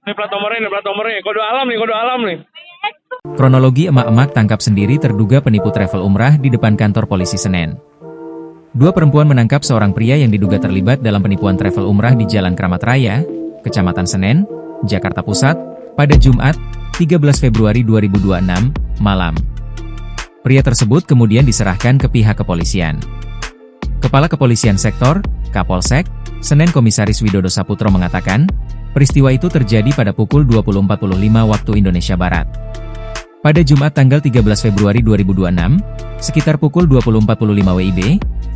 Ini plat nomornya, kode alam nih. Kronologi emak-emak tangkap sendiri terduga penipu travel umrah di depan kantor polisi Senen. Dua perempuan menangkap seorang pria yang diduga terlibat dalam penipuan travel umrah di Jalan Kramat Raya, Kecamatan Senen, Jakarta Pusat, pada Jumat, 13 Februari 2026, malam. Pria tersebut kemudian diserahkan ke pihak kepolisian. Kepala Kepolisian Sektor, Kapolsek, Senen Komisaris Widodo Saputro mengatakan, peristiwa itu terjadi pada pukul 20.45 waktu Indonesia Barat. Pada Jumat tanggal 13 Februari 2026, sekitar pukul 20.45 WIB,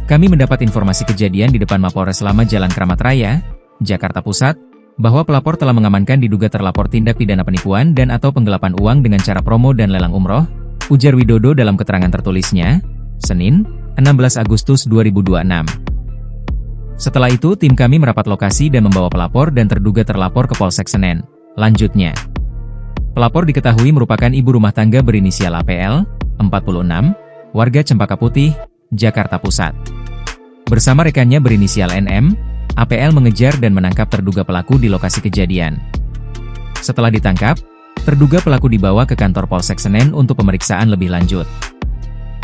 kami mendapat informasi kejadian di depan Mapolres Lama Jalan Kramat Raya, Jakarta Pusat, bahwa pelapor telah mengamankan diduga terlapor tindak pidana penipuan dan atau penggelapan uang dengan cara promo dan lelang umroh, ujar Widodo dalam keterangan tertulisnya, Senin, 16 Agustus 2026. Setelah itu tim kami merapat lokasi dan membawa pelapor dan terduga terlapor ke Polsek Senen. Lanjutnya, pelapor diketahui merupakan ibu rumah tangga berinisial APL, 46, warga Cempaka Putih, Jakarta Pusat. Bersama rekannya berinisial NM, APL mengejar dan menangkap terduga pelaku di lokasi kejadian. Setelah ditangkap, terduga pelaku dibawa ke kantor Polsek Senen untuk pemeriksaan lebih lanjut.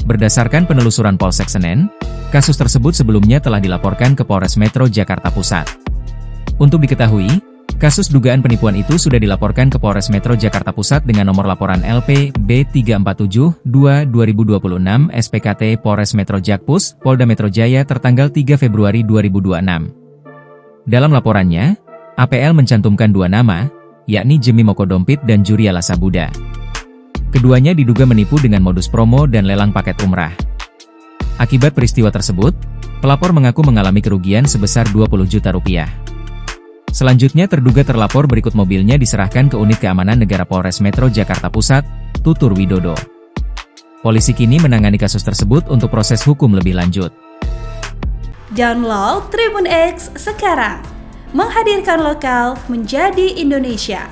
Berdasarkan penelusuran Polsek Senen, kasus tersebut sebelumnya telah dilaporkan ke Polres Metro Jakarta Pusat. Untuk diketahui, kasus dugaan penipuan itu sudah dilaporkan ke Polres Metro Jakarta Pusat dengan nomor laporan LP B3472-2026 SPKT Polres Metro Jakpus, Polda Metro Jaya tertanggal 3 Februari 2026. Dalam laporannya, APL mencantumkan dua nama, yakni Jemi Mokodompit dan Juriala Sabuda. Keduanya diduga menipu dengan modus promo dan lelang paket umrah. Akibat peristiwa tersebut, pelapor mengaku mengalami kerugian sebesar 20 juta rupiah. Selanjutnya terduga terlapor berikut mobilnya diserahkan ke Unit Keamanan Negara Polres Metro Jakarta Pusat, tutur Widodo. Polisi kini menangani kasus tersebut untuk proses hukum lebih lanjut. Download Tribun X sekarang, menghadirkan lokal menjadi Indonesia.